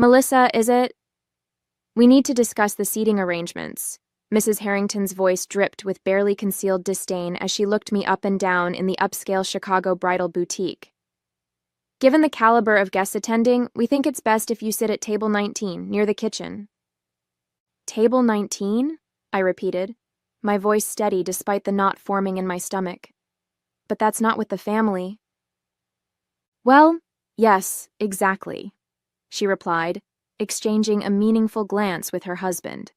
Melissa, is it? We need to discuss the seating arrangements. Mrs. Harrington's voice dripped with barely concealed disdain as she looked me up and down in the upscale Chicago bridal boutique. Given the caliber of guests attending, we think it's best if you sit at table 19, near the kitchen. Table 19? I repeated, my voice steady despite the knot forming in my stomach. But that's not with the family. Well, yes, exactly, she replied, exchanging a meaningful glance with her husband.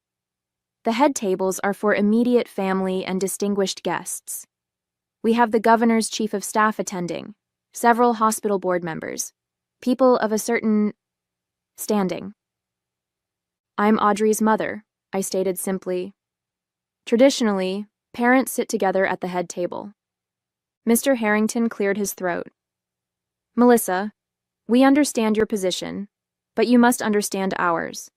The head tables are for immediate family and distinguished guests. We have the governor's chief of staff attending, several hospital board members, people of a certain standing. I'm Audrey's mother, I stated simply. Traditionally, parents sit together at the head table. Mr. Harrington cleared his throat. Melissa, we understand your position, but you must understand ours.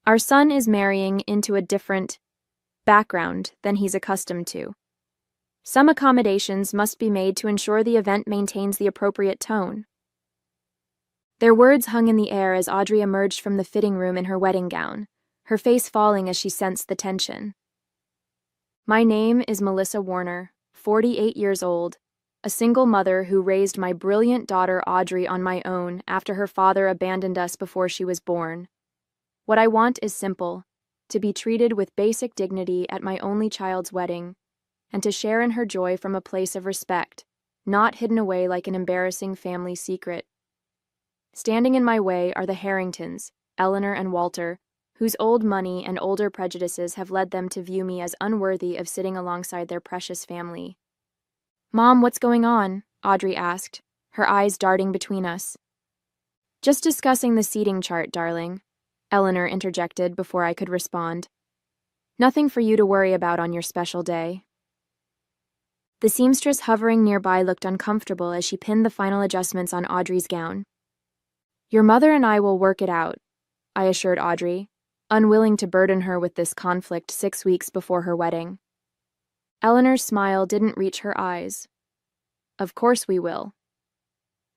Our son is marrying into a different background than he's accustomed to. Some accommodations must be made to ensure the event maintains the appropriate tone. Their words hung in the air as Audrey emerged from the fitting room in her wedding gown, her face falling as she sensed the tension. My name is Melissa Warner, 48 years old, a single mother who raised my brilliant daughter Audrey on my own after her father abandoned us before she was born. What I want is simple, to be treated with basic dignity at my only child's wedding, and to share in her joy from a place of respect, not hidden away like an embarrassing family secret. Standing in my way are the Harringtons, Eleanor and Walter, whose old money and older prejudices have led them to view me as unworthy of sitting alongside their precious family. Mom, what's going on? Audrey asked, her eyes darting between us. Just discussing the seating chart, darling, Eleanor interjected before I could respond. Nothing for you to worry about on your special day. The seamstress hovering nearby looked uncomfortable as she pinned the final adjustments on Audrey's gown. Your mother and I will work it out, I assured Audrey, unwilling to burden her with this conflict 6 weeks before her wedding. Eleanor's smile didn't reach her eyes. Of course we will.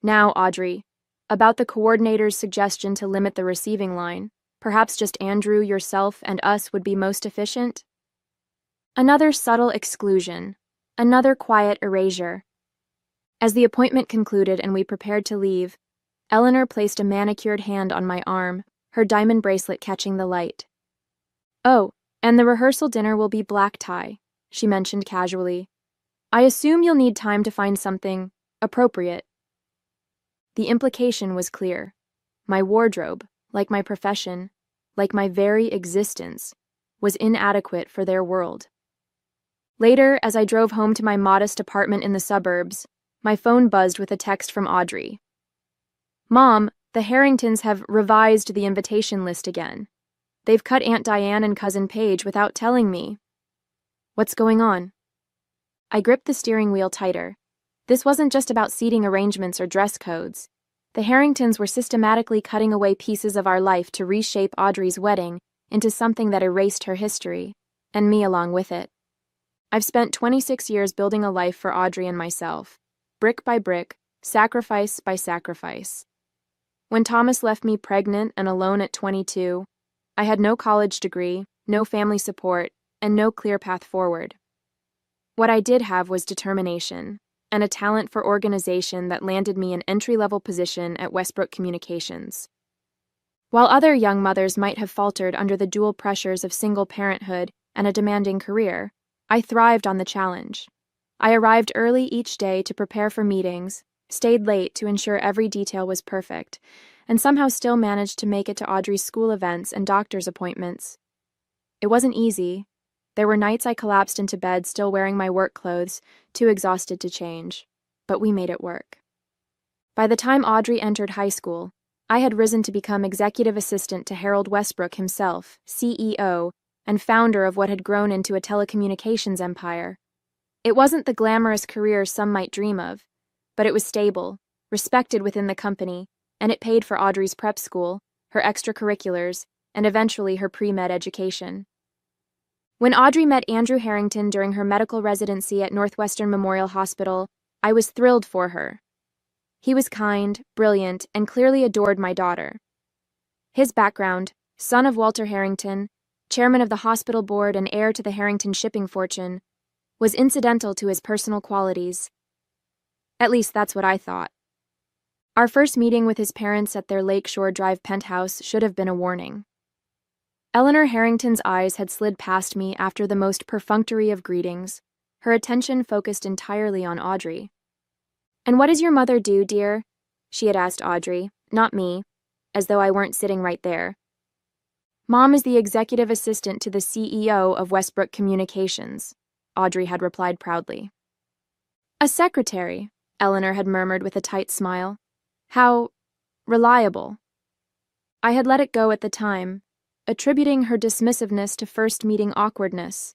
Now, Audrey, about the coordinator's suggestion to limit the receiving line, perhaps just Andrew, yourself, and us would be most efficient? Another subtle exclusion, another quiet erasure. As the appointment concluded and we prepared to leave, Eleanor placed a manicured hand on my arm, her diamond bracelet catching the light. Oh, and the rehearsal dinner will be black tie, she mentioned casually. I assume you'll need time to find something appropriate. The implication was clear. My wardrobe, like my profession, like my very existence, was inadequate for their world. Later, as I drove home to my modest apartment in the suburbs, my phone buzzed with a text from Audrey. Mom, the Harringtons have revised the invitation list again. They've cut Aunt Diane and Cousin Paige without telling me. What's going on? I gripped the steering wheel tighter. This wasn't just about seating arrangements or dress codes. The Harringtons were systematically cutting away pieces of our life to reshape Audrey's wedding into something that erased her history, and me along with it. I've spent 26 years building a life for Audrey and myself, brick by brick, sacrifice by sacrifice. When Thomas left me pregnant and alone at 22, I had no college degree, no family support, and no clear path forward. What I did have was determination, and a talent for organization that landed me an entry-level position at Westbrook Communications. While other young mothers might have faltered under the dual pressures of single parenthood and a demanding career, I thrived on the challenge. I arrived early each day to prepare for meetings, stayed late to ensure every detail was perfect, and somehow still managed to make it to Audrey's school events and doctor's appointments. It wasn't easy. There were nights I collapsed into bed still wearing my work clothes, too exhausted to change, but we made it work. By the time Audrey entered high school, I had risen to become executive assistant to Harold Westbrook himself, CEO, and founder of what had grown into a telecommunications empire. It wasn't the glamorous career some might dream of, but it was stable, respected within the company, and it paid for Audrey's prep school, her extracurriculars, and eventually her pre-med education. When Audrey met Andrew Harrington during her medical residency at Northwestern Memorial Hospital, I was thrilled for her. He was kind, brilliant, and clearly adored my daughter. His background, son of Walter Harrington, chairman of the hospital board and heir to the Harrington shipping fortune, was incidental to his personal qualities. At least that's what I thought. Our first meeting with his parents at their Lakeshore Drive penthouse should have been a warning. Eleanor Harrington's eyes had slid past me after the most perfunctory of greetings, her attention focused entirely on Audrey. "And what does your mother do, dear?" she had asked Audrey, not me, as though I weren't sitting right there. "Mom is the executive assistant to the CEO of Westbrook Communications," Audrey had replied proudly. "A secretary," Eleanor had murmured with a tight smile. "How reliable." I had let it go at the time, attributing her dismissiveness to first meeting awkwardness.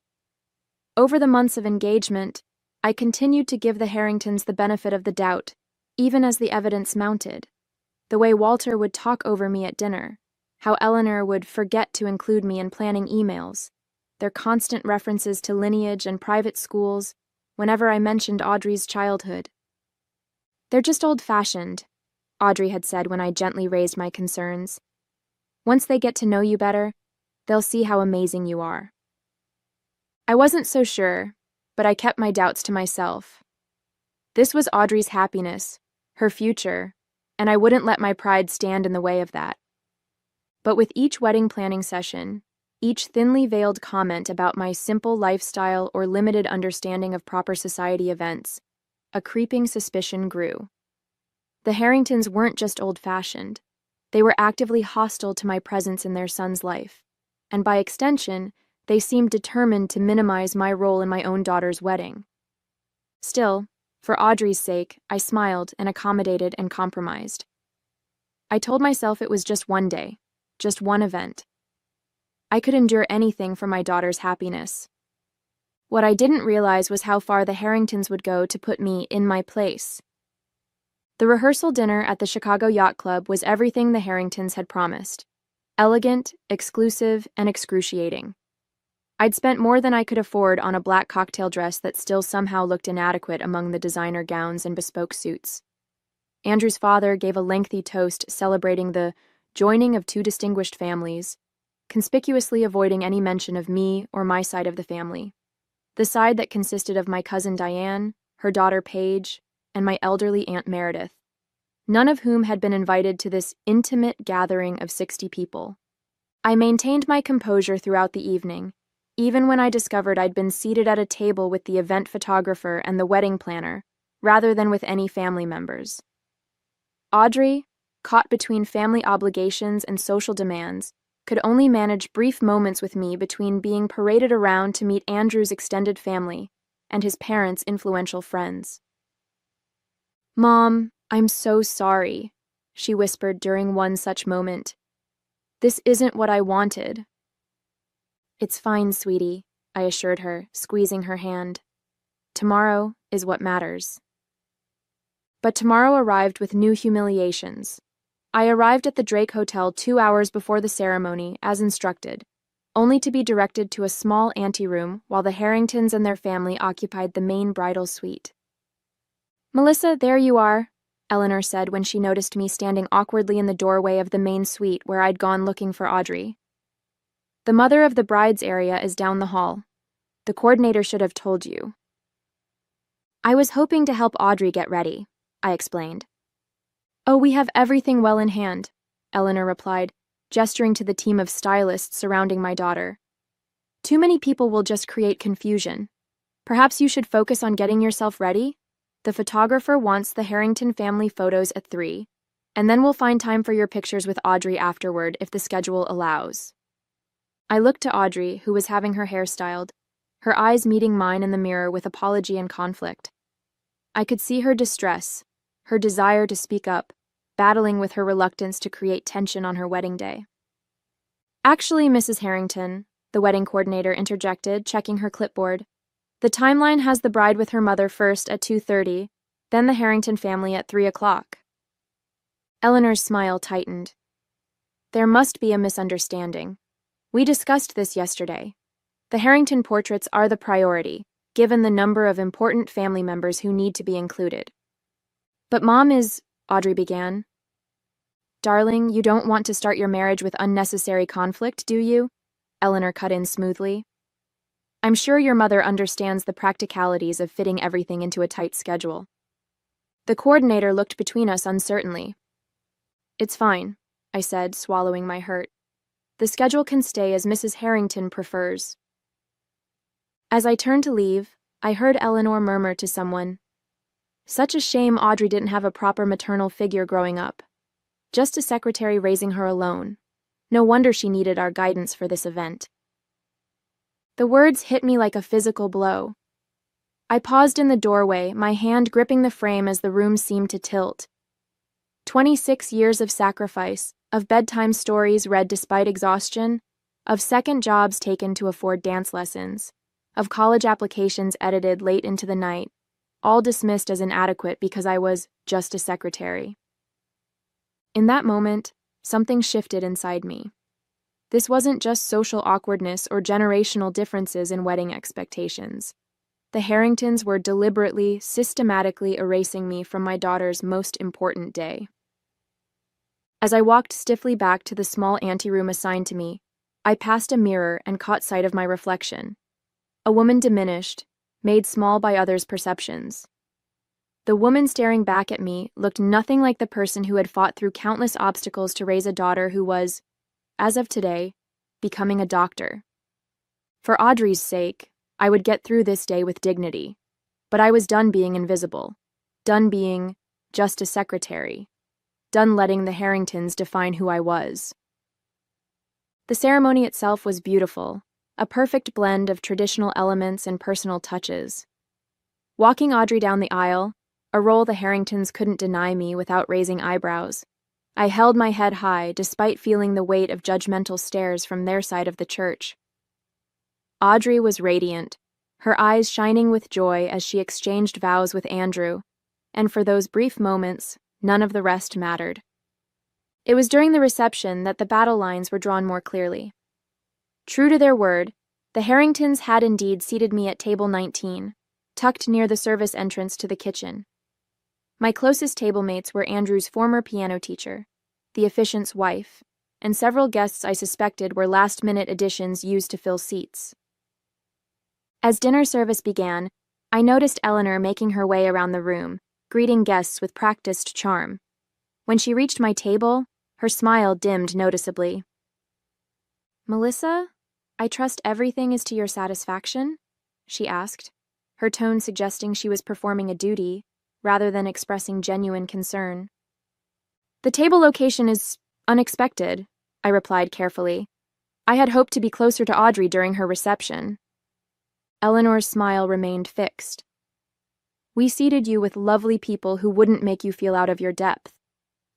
Over the months of engagement, I continued to give the Harringtons the benefit of the doubt, even as the evidence mounted. The way Walter would talk over me at dinner, how Eleanor would forget to include me in planning emails, their constant references to lineage and private schools whenever I mentioned Audrey's childhood. "They're just old-fashioned," Audrey had said when I gently raised my concerns. "Once they get to know you better, they'll see how amazing you are." I wasn't so sure, but I kept my doubts to myself. This was Audrey's happiness, her future, and I wouldn't let my pride stand in the way of that. But with each wedding planning session, each thinly veiled comment about my simple lifestyle or limited understanding of proper society events, a creeping suspicion grew. The Harringtons weren't just old-fashioned. They were actively hostile to my presence in their son's life, and by extension, they seemed determined to minimize my role in my own daughter's wedding. Still, for Audrey's sake, I smiled and accommodated and compromised. I told myself it was just one day, just one event. I could endure anything for my daughter's happiness. What I didn't realize was how far the Harringtons would go to put me in my place. The rehearsal dinner at the Chicago Yacht Club was everything the Harringtons had promised. Elegant, exclusive, and excruciating. I'd spent more than I could afford on a black cocktail dress that still somehow looked inadequate among the designer gowns and bespoke suits. Andrew's father gave a lengthy toast celebrating the joining of two distinguished families, conspicuously avoiding any mention of me or my side of the family, the side that consisted of my cousin Diane, her daughter Paige, and my elderly Aunt Meredith, none of whom had been invited to this intimate gathering of 60 people. I maintained my composure throughout the evening, even when I discovered I'd been seated at a table with the event photographer and the wedding planner, rather than with any family members. Audrey, caught between family obligations and social demands, could only manage brief moments with me between being paraded around to meet Andrew's extended family and his parents' influential friends. "Mom, I'm so sorry," she whispered during one such moment. "This isn't what I wanted." "It's fine, sweetie," I assured her, squeezing her hand. "Tomorrow is what matters." But tomorrow arrived with new humiliations. I arrived at the Drake Hotel 2 hours before the ceremony, as instructed, only to be directed to a small anteroom while the Harringtons and their family occupied the main bridal suite. "Melissa, there you are," Eleanor said when she noticed me standing awkwardly in the doorway of the main suite where I'd gone looking for Audrey. "The mother of the bride's area is down the hall. The coordinator should have told you." "I was hoping to help Audrey get ready," I explained. "Oh, we have everything well in hand," Eleanor replied, gesturing to the team of stylists surrounding my daughter. "Too many people will just create confusion. Perhaps you should focus on getting yourself ready? The photographer wants the Harrington family photos at 3, and then we'll find time for your pictures with Audrey afterward if the schedule allows." I looked to Audrey, who was having her hair styled, her eyes meeting mine in the mirror with apology and conflict. I could see her distress, her desire to speak up, battling with her reluctance to create tension on her wedding day. "Actually, Mrs. Harrington," the wedding coordinator interjected, checking her clipboard, "the timeline has the bride with her mother first at 2:30, then the Harrington family at 3 o'clock. Eleanor's smile tightened. "There must be a misunderstanding. We discussed this yesterday. The Harrington portraits are the priority, given the number of important family members who need to be included." "But Mom is," Audrey began. Darling, you don't want to start your marriage with unnecessary conflict, do you? Eleanor cut in smoothly. I'm sure your mother understands the practicalities of fitting everything into a tight schedule. The coordinator looked between us uncertainly. It's fine, I said, swallowing my hurt. The schedule can stay as Mrs. Harrington prefers. As I turned to leave, I heard Eleanor murmur to someone, "Such a shame Audrey didn't have a proper maternal figure growing up. Just a secretary raising her alone. No wonder she needed our guidance for this event." The words hit me like a physical blow. I paused in the doorway, my hand gripping the frame as the room seemed to tilt. 26 years of sacrifice, of bedtime stories read despite exhaustion, of second jobs taken to afford dance lessons, of college applications edited late into the night, all dismissed as inadequate because I was just a secretary. In that moment, something shifted inside me. This wasn't just social awkwardness or generational differences in wedding expectations. The Harringtons were deliberately, systematically erasing me from my daughter's most important day. As I walked stiffly back to the small anteroom assigned to me, I passed a mirror and caught sight of my reflection. A woman diminished, made small by others' perceptions. The woman staring back at me looked nothing like the person who had fought through countless obstacles to raise a daughter who was, as of today, becoming a doctor. For Audrey's sake, I would get through this day with dignity, but I was done being invisible, done being just a secretary, done letting the Harringtons define who I was. The ceremony itself was beautiful, a perfect blend of traditional elements and personal touches. Walking Audrey down the aisle, a role the Harringtons couldn't deny me without raising eyebrows, I held my head high despite feeling the weight of judgmental stares from their side of the church. Audrey was radiant, her eyes shining with joy as she exchanged vows with Andrew, and for those brief moments, none of the rest mattered. It was during the reception that the battle lines were drawn more clearly. True to their word, the Harringtons had indeed seated me at table 19, tucked near the service entrance to the kitchen. My closest table mates were Andrew's former piano teacher, the officiant's wife, and several guests I suspected were last-minute additions used to fill seats. As dinner service began, I noticed Eleanor making her way around the room, greeting guests with practiced charm. When she reached my table, her smile dimmed noticeably. "Melissa, I trust everything is to your satisfaction?" she asked, her tone suggesting she was performing a duty, rather than expressing genuine concern. "The table location is unexpected," I replied carefully. "I had hoped to be closer to Audrey during her reception." Eleanor's smile remained fixed. "We seated you with lovely people who wouldn't make you feel out of your depth.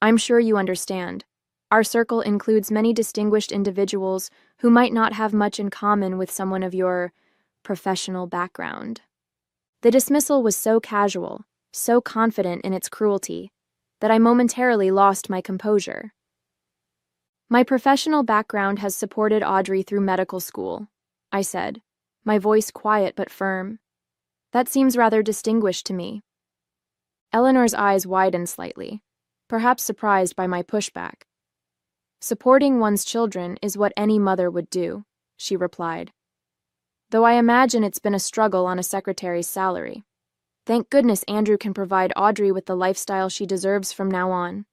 I'm sure you understand. Our circle includes many distinguished individuals who might not have much in common with someone of your professional background." The dismissal was so casual, so confident in its cruelty, that I momentarily lost my composure. "My professional background has supported Audrey through medical school," I said, my voice quiet but firm. "That seems rather distinguished to me." Eleanor's eyes widened slightly, perhaps surprised by my pushback. "Supporting one's children is what any mother would do," she replied. "Though I imagine it's been a struggle on a secretary's salary. Thank goodness Andrew can provide Audrey with the lifestyle she deserves from now on."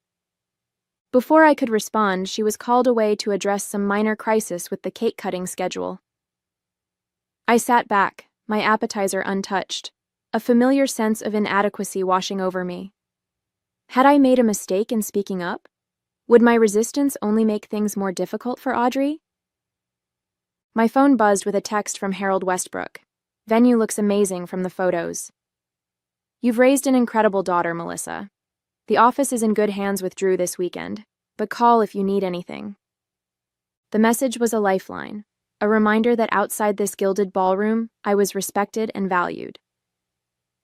Before I could respond, she was called away to address some minor crisis with the cake-cutting schedule. I sat back, my appetizer untouched, a familiar sense of inadequacy washing over me. Had I made a mistake in speaking up? Would my resistance only make things more difficult for Audrey? My phone buzzed with a text from Harold Westbrook. "Venue looks amazing from the photos. You've raised an incredible daughter, Melissa. The office is in good hands with Drew this weekend, but call if you need anything." The message was a lifeline, a reminder that outside this gilded ballroom, I was respected and valued.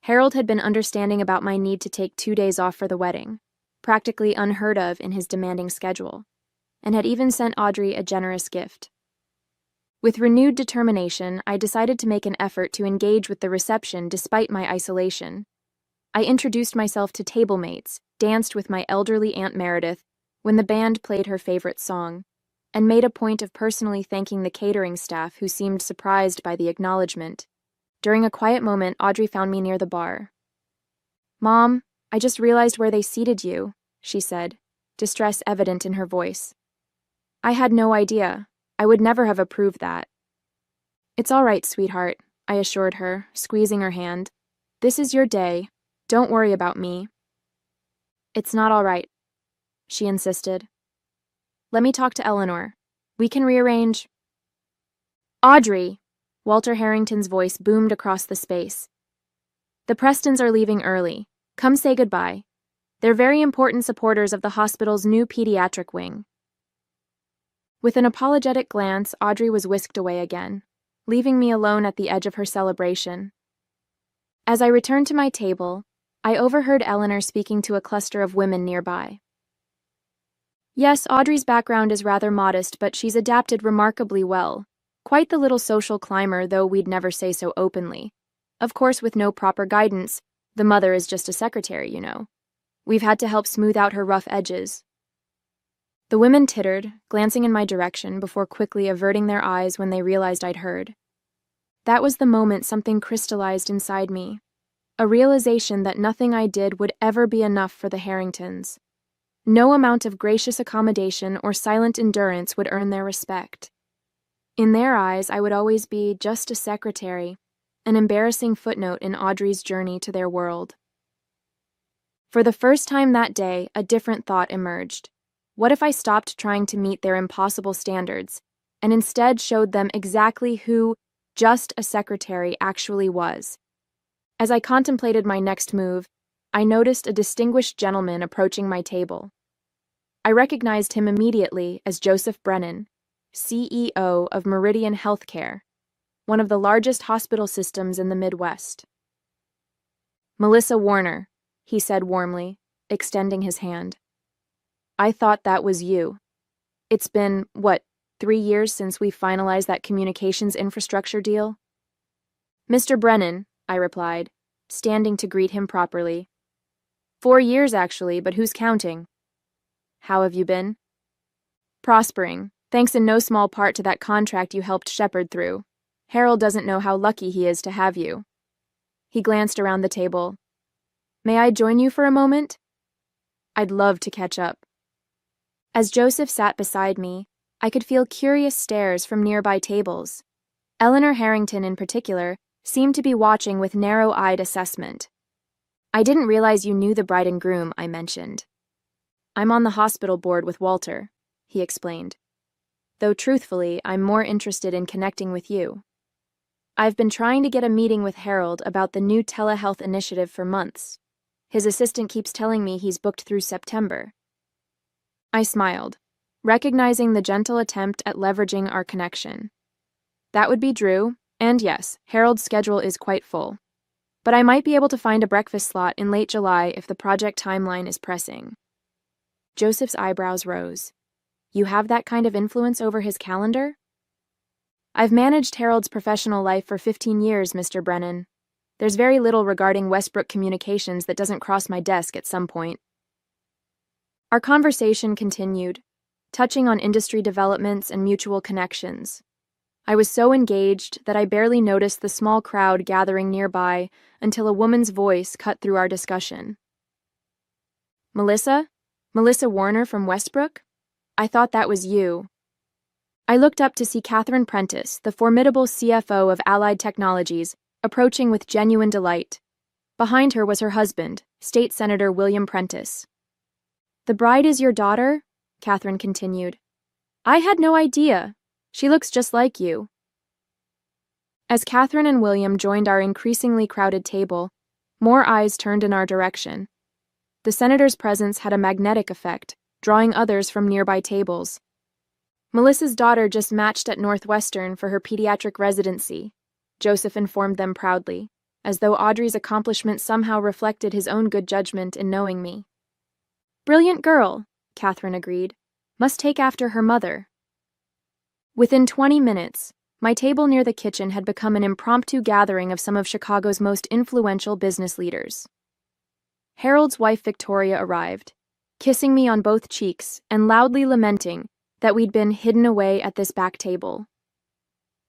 Harold had been understanding about my need to take 2 days off for the wedding, practically unheard of in his demanding schedule, and had even sent Audrey a generous gift. With renewed determination, I decided to make an effort to engage with the reception despite my isolation. I introduced myself to table mates, danced with my elderly Aunt Meredith, when the band played her favorite song, and made a point of personally thanking the catering staff who seemed surprised by the acknowledgement. During a quiet moment, Audrey found me near the bar. "Mom, I just realized where they seated you," she said, distress evident in her voice. "I had no idea. I would never have approved that." "It's all right, sweetheart," I assured her, squeezing her hand. "This is your day. Don't worry about me." "It's not all right," she insisted. "Let me talk to Eleanor. We can rearrange." "Audrey!" Walter Harrington's voice boomed across the space. "The Prestons are leaving early. Come say goodbye. They're very important supporters of the hospital's new pediatric wing." With an apologetic glance, Audrey was whisked away again, leaving me alone at the edge of her celebration. As I returned to my table, I overheard Eleanor speaking to a cluster of women nearby. "Yes, Audrey's background is rather modest, but she's adapted remarkably well. Quite the little social climber, though we'd never say so openly. Of course, with no proper guidance, the mother is just a secretary, you know. We've had to help smooth out her rough edges." The women tittered, glancing in my direction before quickly averting their eyes when they realized I'd heard. That was the moment something crystallized inside me, a realization that nothing I did would ever be enough for the Harringtons. No amount of gracious accommodation or silent endurance would earn their respect. In their eyes, I would always be just a secretary, an embarrassing footnote in Audrey's journey to their world. For the first time that day, a different thought emerged. What if I stopped trying to meet their impossible standards, and instead showed them exactly who just a secretary actually was? As I contemplated my next move, I noticed a distinguished gentleman approaching my table. I recognized him immediately as Joseph Brennan, CEO of Meridian Healthcare, one of the largest hospital systems in the Midwest. "Melissa Warner," he said warmly, extending his hand. "I thought that was you. It's been, 3 years since we finalized that communications infrastructure deal?" "Mr. Brennan," I replied, standing to greet him properly. 4 years, actually, but who's counting?" "How have you been?" "Prospering, thanks in no small part to that contract you helped shepherd through. Harold doesn't know how lucky he is to have you." He glanced around the table. "May I join you for a moment?" "I'd love to catch up." As Joseph sat beside me, I could feel curious stares from nearby tables. Eleanor Harrington, in particular, seemed to be watching with narrow-eyed assessment. "I didn't realize you knew the bride and groom," I mentioned. "I'm on the hospital board with Walter," he explained. "Though truthfully, I'm more interested in connecting with you. I've been trying to get a meeting with Harold about the new telehealth initiative for months. His assistant keeps telling me he's booked through September." I smiled, recognizing the gentle attempt at leveraging our connection. That would be Drew, and yes, Harold's schedule is quite full. But I might be able to find a breakfast slot in late July if the project timeline is pressing. Joseph's eyebrows rose. "You have that kind of influence over his calendar?" "I've managed Harold's professional life for 15 years, Mr. Brennan. There's very little regarding Westbrook Communications that doesn't cross my desk at some point." Our conversation continued, touching on industry developments and mutual connections. I was so engaged that I barely noticed the small crowd gathering nearby until a woman's voice cut through our discussion. "Melissa? Melissa Warner from Westbrook? I thought that was you." I looked up to see Catherine Prentice, the formidable CFO of Allied Technologies, approaching with genuine delight. Behind her was her husband, State Senator William Prentice. "The bride is your daughter?" Catherine continued. "I had no idea. She looks just like you." As Catherine and William joined our increasingly crowded table, more eyes turned in our direction. The senator's presence had a magnetic effect, drawing others from nearby tables. "Melissa's daughter just matched at Northwestern for her pediatric residency," Joseph informed them proudly, as though Audrey's accomplishment somehow reflected his own good judgment in knowing me. "Brilliant girl," Catherine agreed. "Must take after her mother." Within 20 minutes, my table near the kitchen had become an impromptu gathering of some of Chicago's most influential business leaders. Harold's wife Victoria arrived, kissing me on both cheeks and loudly lamenting that we'd been hidden away at this back table.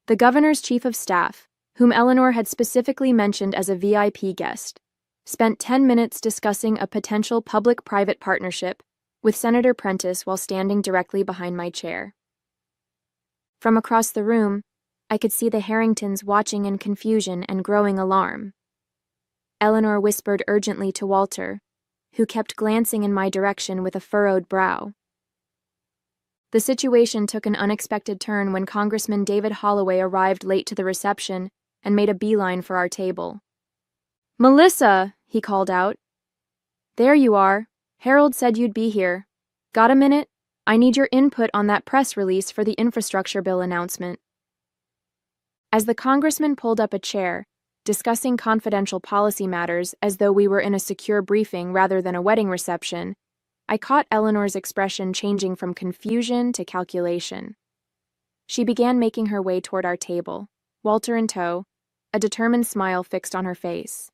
The governor's chief of staff, whom Eleanor had specifically mentioned as a VIP guest, spent 10 minutes discussing a potential public-private partnership with Senator Prentice while standing directly behind my chair. From across the room, I could see the Harringtons watching in confusion and growing alarm. Eleanor whispered urgently to Walter, who kept glancing in my direction with a furrowed brow. The situation took an unexpected turn when Congressman David Holloway arrived late to the reception and made a beeline for our table. "Melissa," he called out. "There you are. Harold said you'd be here. Got a minute? I need your input on that press release for the infrastructure bill announcement." As the congressman pulled up a chair, discussing confidential policy matters as though we were in a secure briefing rather than a wedding reception, I caught Eleanor's expression changing from confusion to calculation. She began making her way toward our table, Walter in tow, a determined smile fixed on her face.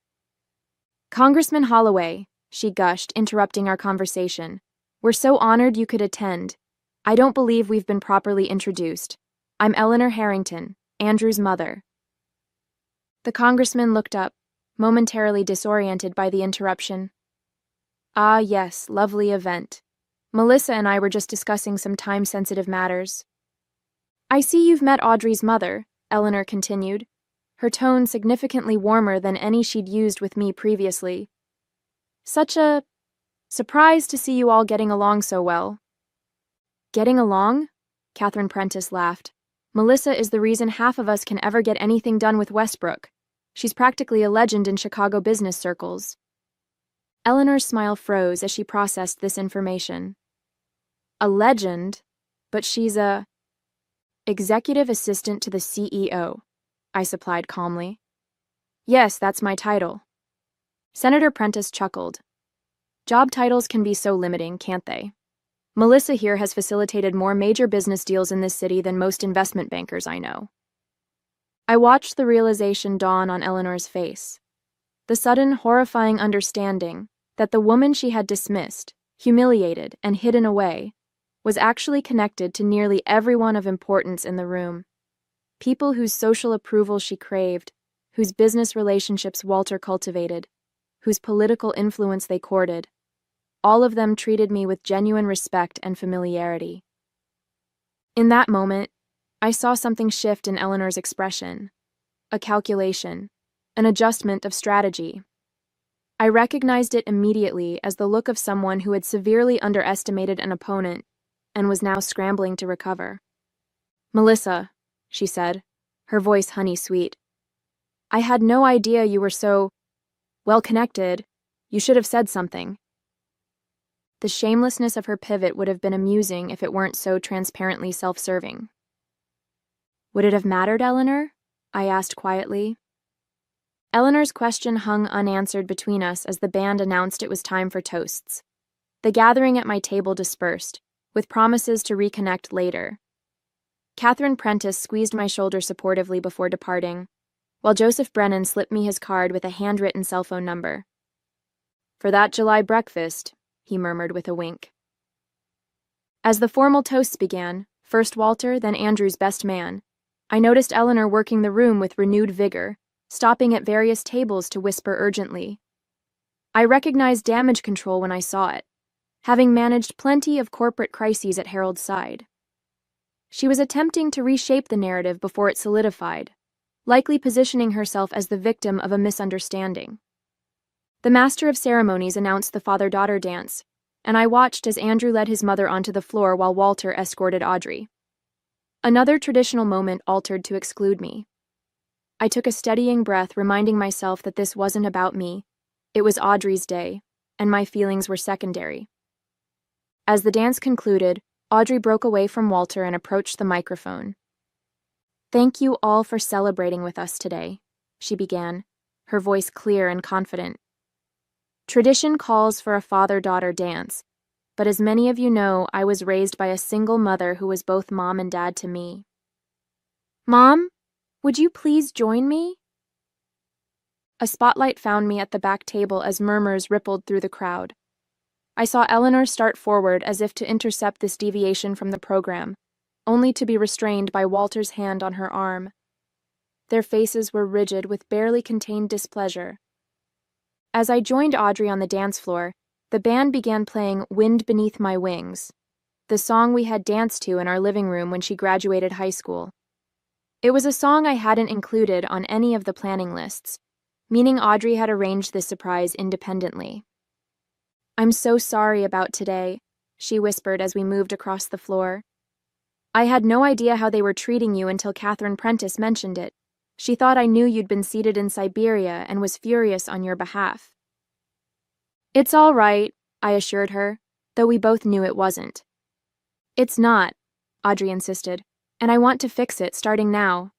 "Congressman Holloway," she gushed, interrupting our conversation, "we're so honored you could attend. I don't believe we've been properly introduced. I'm Eleanor Harrington, Andrew's mother." The congressman looked up, momentarily disoriented by the interruption. "Ah, yes, lovely event. Melissa and I were just discussing some time-sensitive matters." "I see you've met Audrey's mother," Eleanor continued, her tone significantly warmer than any she'd used with me previously. "Such a surprise to see you all getting along so well." "Getting along?" Catherine Prentice laughed. "Melissa is the reason half of us can ever get anything done with Westbrook. She's practically a legend in Chicago business circles." Eleanor's smile froze as she processed this information. "A legend? But she's a executive assistant to the CEO," I supplied calmly. "Yes, that's my title." Senator Prentice chuckled. "Job titles can be so limiting, can't they? Melissa here has facilitated more major business deals in this city than most investment bankers I know." I watched the realization dawn on Eleanor's face. The sudden, horrifying understanding that the woman she had dismissed, humiliated, and hidden away was actually connected to nearly everyone of importance in the room. People whose social approval she craved, whose business relationships Walter cultivated, whose political influence they courted. All of them treated me with genuine respect and familiarity. In that moment, I saw something shift in Eleanor's expression. A calculation, an adjustment of strategy. I recognized it immediately as the look of someone who had severely underestimated an opponent and was now scrambling to recover. "Melissa," she said, her voice honey-sweet, "I had no idea you were so well-connected. You should have said something." The shamelessness of her pivot would have been amusing if it weren't so transparently self-serving. "Would it have mattered, Eleanor?" I asked quietly. Eleanor's question hung unanswered between us as the band announced it was time for toasts. The gathering at my table dispersed, with promises to reconnect later. Catherine Prentice squeezed my shoulder supportively before departing, while Joseph Brennan slipped me his card with a handwritten cell phone number. "For that July breakfast," he murmured with a wink. As the formal toasts began, first Walter, then Andrew's best man, I noticed Eleanor working the room with renewed vigor, stopping at various tables to whisper urgently. I recognized damage control when I saw it, having managed plenty of corporate crises at Harold's side. She was attempting to reshape the narrative before it solidified, likely positioning herself as the victim of a misunderstanding. The master of ceremonies announced the father-daughter dance, and I watched as Andrew led his mother onto the floor while Walter escorted Audrey. Another traditional moment altered to exclude me. I took a steadying breath, reminding myself that this wasn't about me. It was Audrey's day, and my feelings were secondary. As the dance concluded, Audrey broke away from Walter and approached the microphone. "Thank you all for celebrating with us today," she began, her voice clear and confident. "Tradition calls for a father-daughter dance, but as many of you know, I was raised by a single mother who was both mom and dad to me. Mom, would you please join me?" A spotlight found me at the back table as murmurs rippled through the crowd. I saw Eleanor start forward as if to intercept this deviation from the program, only to be restrained by Walter's hand on her arm. Their faces were rigid with barely contained displeasure. As I joined Audrey on the dance floor, the band began playing Wind Beneath My Wings, the song we had danced to in our living room when she graduated high school. It was a song I hadn't included on any of the planning lists, meaning Audrey had arranged this surprise independently. "I'm so sorry about today," she whispered as we moved across the floor. "I had no idea how they were treating you until Catherine Prentice mentioned it. She thought I knew you'd been seated in Siberia and was furious on your behalf." "It's all right," I assured her, though we both knew it wasn't. "It's not," Audrey insisted, "and I want to fix it starting now."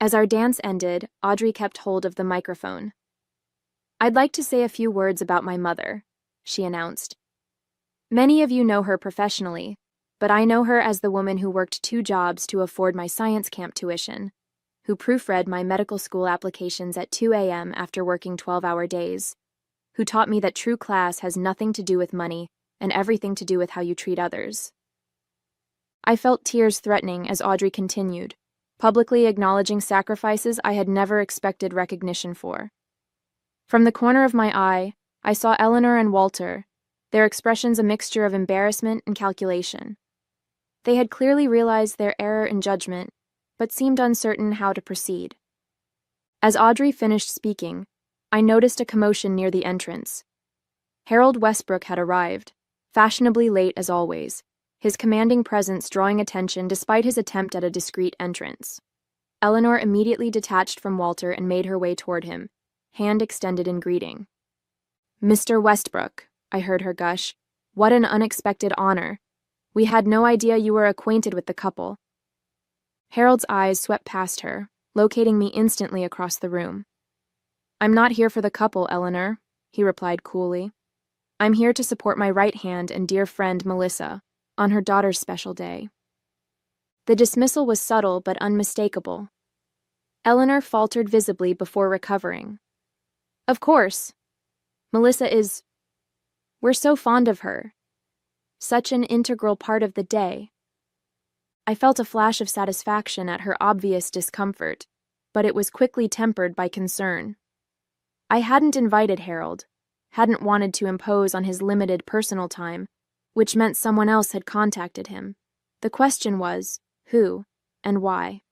As our dance ended, Audrey kept hold of the microphone. "I'd like to say a few words about my mother," she announced. "Many of you know her professionally, but I know her as the woman who worked 2 jobs to afford my science camp tuition, who proofread my medical school applications at 2 a.m. after working 12-hour days, who taught me that true class has nothing to do with money and everything to do with how you treat others." I felt tears threatening as Audrey continued, publicly acknowledging sacrifices I had never expected recognition for. From the corner of my eye, I saw Eleanor and Walter, their expressions a mixture of embarrassment and calculation. They had clearly realized their error in judgment, but seemed uncertain how to proceed. As Audrey finished speaking, I noticed a commotion near the entrance. Harold Westbrook had arrived, fashionably late as always, his commanding presence drawing attention despite his attempt at a discreet entrance. Eleanor immediately detached from Walter and made her way toward him, hand extended in greeting. "Mr. Westbrook," I heard her gush, "what an unexpected honor. We had no idea you were acquainted with the couple." Harold's eyes swept past her, locating me instantly across the room. "I'm not here for the couple, Eleanor," he replied coolly. "I'm here to support my right hand and dear friend Melissa on her daughter's special day." The dismissal was subtle but unmistakable. Eleanor faltered visibly before recovering. "Of course. Melissa is... We're so fond of her. Such an integral part of the day." I felt a flash of satisfaction at her obvious discomfort, but it was quickly tempered by concern. I hadn't invited Harold, hadn't wanted to impose on his limited personal time, which meant someone else had contacted him. The question was, who and why?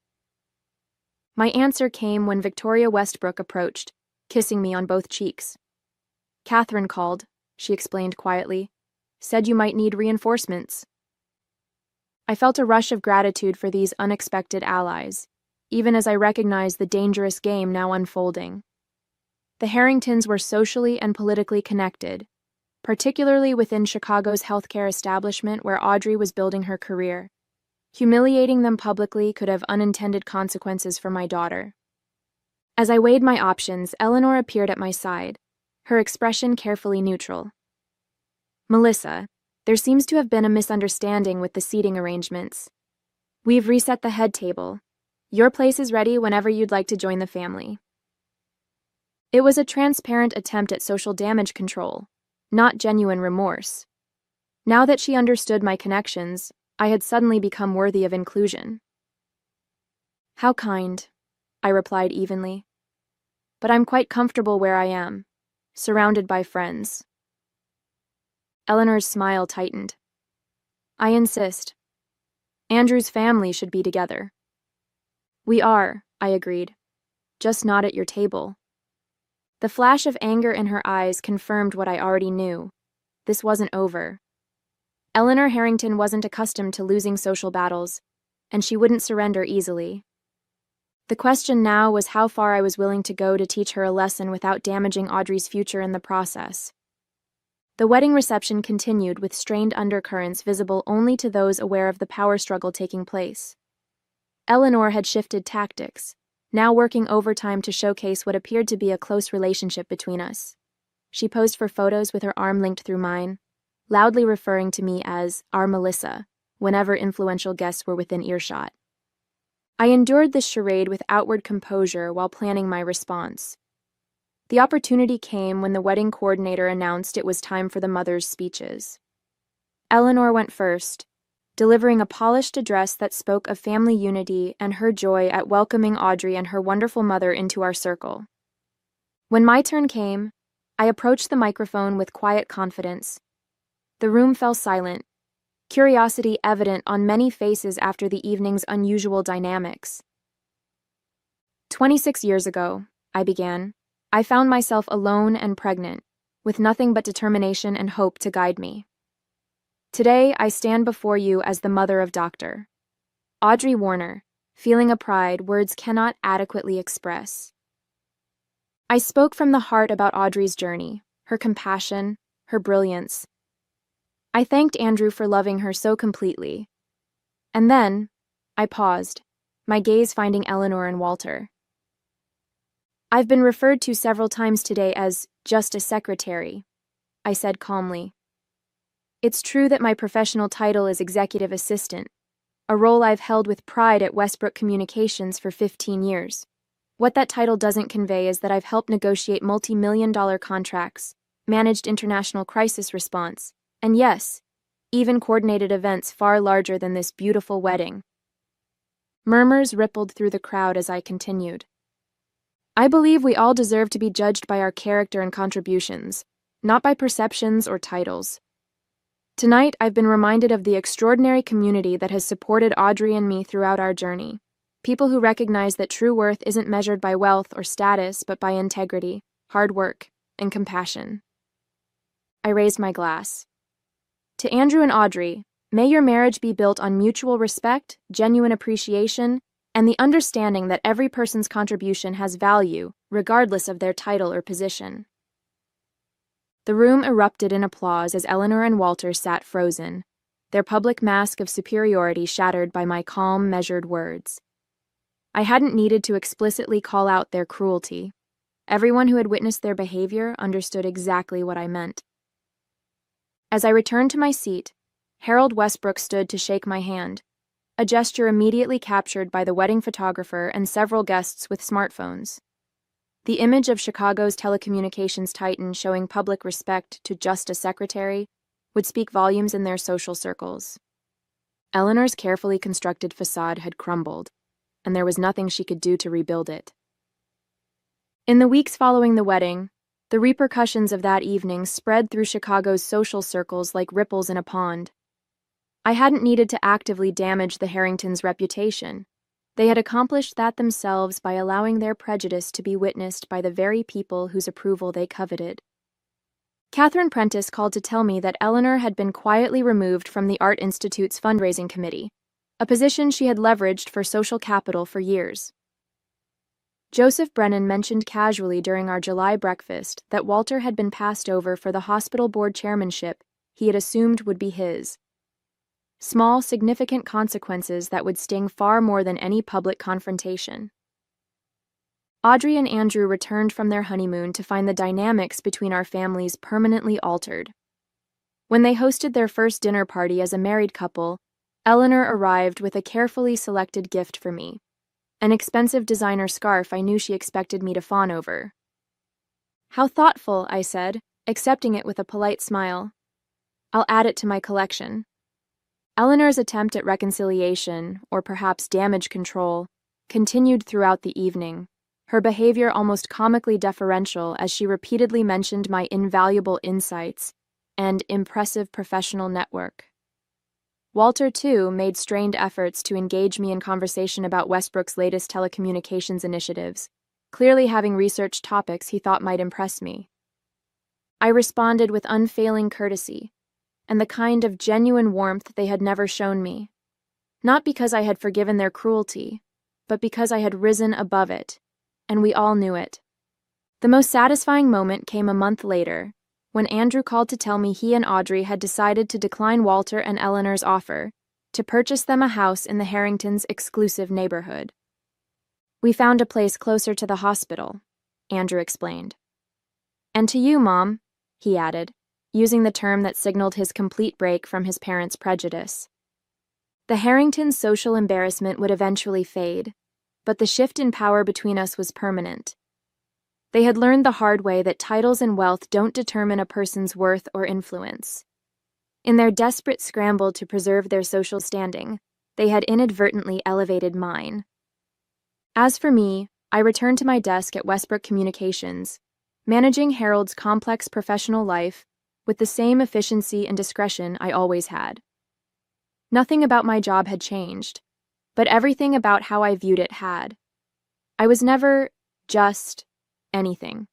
My answer came when Victoria Westbrook approached, kissing me on both cheeks. "Catherine called," she explained quietly. "Said you might need reinforcements." I felt a rush of gratitude for these unexpected allies, even as I recognized the dangerous game now unfolding. The Harringtons were socially and politically connected, particularly within Chicago's healthcare establishment where Audrey was building her career. Humiliating them publicly could have unintended consequences for my daughter. As I weighed my options, Eleanor appeared at my side, her expression carefully neutral. "Melissa, there seems to have been a misunderstanding with the seating arrangements. We've reset the head table. Your place is ready whenever you'd like to join the family." It was a transparent attempt at social damage control, not genuine remorse. Now that she understood my connections, I had suddenly become worthy of inclusion. "How kind," I replied evenly. "But I'm quite comfortable where I am, surrounded by friends." Eleanor's smile tightened. "I insist. Andrew's family should be together." "We are," I agreed. "Just not at your table." The flash of anger in her eyes confirmed what I already knew. This wasn't over. Eleanor Harrington wasn't accustomed to losing social battles, and she wouldn't surrender easily. The question now was how far I was willing to go to teach her a lesson without damaging Audrey's future in the process. The wedding reception continued with strained undercurrents visible only to those aware of the power struggle taking place. Eleanor had shifted tactics, now working overtime to showcase what appeared to be a close relationship between us. She posed for photos with her arm linked through mine, loudly referring to me as our Melissa whenever influential guests were within earshot. I endured this charade with outward composure while planning my response. The opportunity came when the wedding coordinator announced it was time for the mothers' speeches. Eleanor went first, delivering a polished address that spoke of family unity and her joy at welcoming Audrey and her wonderful mother into our circle. When my turn came, I approached the microphone with quiet confidence. The room fell silent, curiosity evident on many faces after the evening's unusual dynamics. 26 years ago, I began, I found myself alone and pregnant, with nothing but determination and hope to guide me. Today, I stand before you as the mother of Dr. Audrey Warner, feeling a pride words cannot adequately express. I spoke from the heart about Audrey's journey, her compassion, her brilliance. I thanked Andrew for loving her so completely. And then, I paused, my gaze finding Eleanor and Walter. I've been referred to several times today as just a secretary, I said calmly. It's true that my professional title is executive assistant, a role I've held with pride at Westbrook Communications for 15 years. What that title doesn't convey is that I've helped negotiate multi-million-dollar contracts, managed international crisis response, and yes, even coordinated events far larger than this beautiful wedding. Murmurs rippled through the crowd as I continued. I believe we all deserve to be judged by our character and contributions, not by perceptions or titles. Tonight, I've been reminded of the extraordinary community that has supported Audrey and me throughout our journey. People who recognize that true worth isn't measured by wealth or status, but by integrity, hard work, and compassion. I raised my glass. To Andrew and Audrey, may your marriage be built on mutual respect, genuine appreciation, and the understanding that every person's contribution has value, regardless of their title or position. The room erupted in applause as Eleanor and Walter sat frozen, their public mask of superiority shattered by my calm, measured words. I hadn't needed to explicitly call out their cruelty. Everyone who had witnessed their behavior understood exactly what I meant. As I returned to my seat, Harold Westbrook stood to shake my hand, a gesture immediately captured by the wedding photographer and several guests with smartphones. The image of Chicago's telecommunications titan showing public respect to just a secretary would speak volumes in their social circles. Eleanor's carefully constructed facade had crumbled, and there was nothing she could do to rebuild it. In the weeks following the wedding, the repercussions of that evening spread through Chicago's social circles like ripples in a pond. I hadn't needed to actively damage the Harringtons' reputation. They had accomplished that themselves by allowing their prejudice to be witnessed by the very people whose approval they coveted. Catherine Prentice called to tell me that Eleanor had been quietly removed from the Art Institute's fundraising committee, a position she had leveraged for social capital for years. Joseph Brennan mentioned casually during our July breakfast that Walter had been passed over for the hospital board chairmanship he had assumed would be his. Small, significant consequences that would sting far more than any public confrontation. Audrey and Andrew returned from their honeymoon to find the dynamics between our families permanently altered. When they hosted their first dinner party as a married couple, Eleanor arrived with a carefully selected gift for me, an expensive designer scarf I knew she expected me to fawn over. "How thoughtful," I said, accepting it with a polite smile. "I'll add it to my collection." Eleanor's attempt at reconciliation, or perhaps damage control, continued throughout the evening, her behavior almost comically deferential as she repeatedly mentioned my invaluable insights and impressive professional network. Walter, too, made strained efforts to engage me in conversation about Westbrook's latest telecommunications initiatives, clearly having researched topics he thought might impress me. I responded with unfailing courtesy, and the kind of genuine warmth they had never shown me, not because I had forgiven their cruelty, but because I had risen above it, and we all knew it. The most satisfying moment came a month later, when Andrew called to tell me he and Audrey had decided to decline Walter and Eleanor's offer to purchase them a house in the Harringtons' exclusive neighborhood. "We found a place closer to the hospital," Andrew explained. "And to you, Mom," he added, using the term that signaled his complete break from his parents' prejudice. The Harringtons' social embarrassment would eventually fade, but the shift in power between us was permanent. They had learned the hard way that titles and wealth don't determine a person's worth or influence. In their desperate scramble to preserve their social standing, they had inadvertently elevated mine. As for me, I returned to my desk at Westbrook Communications, managing Harold's complex professional life with the same efficiency and discretion I always had. Nothing about my job had changed, but everything about how I viewed it had. I was never just anything.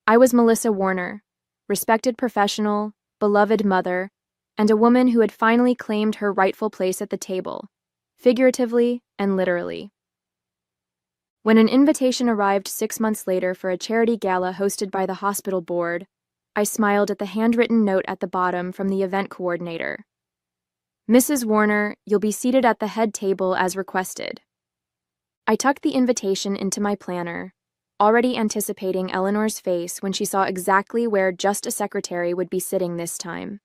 I was Melissa Warner, respected professional, beloved mother, and a woman who had finally claimed her rightful place at the table, figuratively and literally. When an invitation arrived 6 months later for a charity gala hosted by the hospital board, I smiled at the handwritten note at the bottom from the event coordinator. "Mrs. Warner, you'll be seated at the head table as requested." I tucked the invitation into my planner, already anticipating Eleanor's face when she saw exactly where just a secretary would be sitting this time.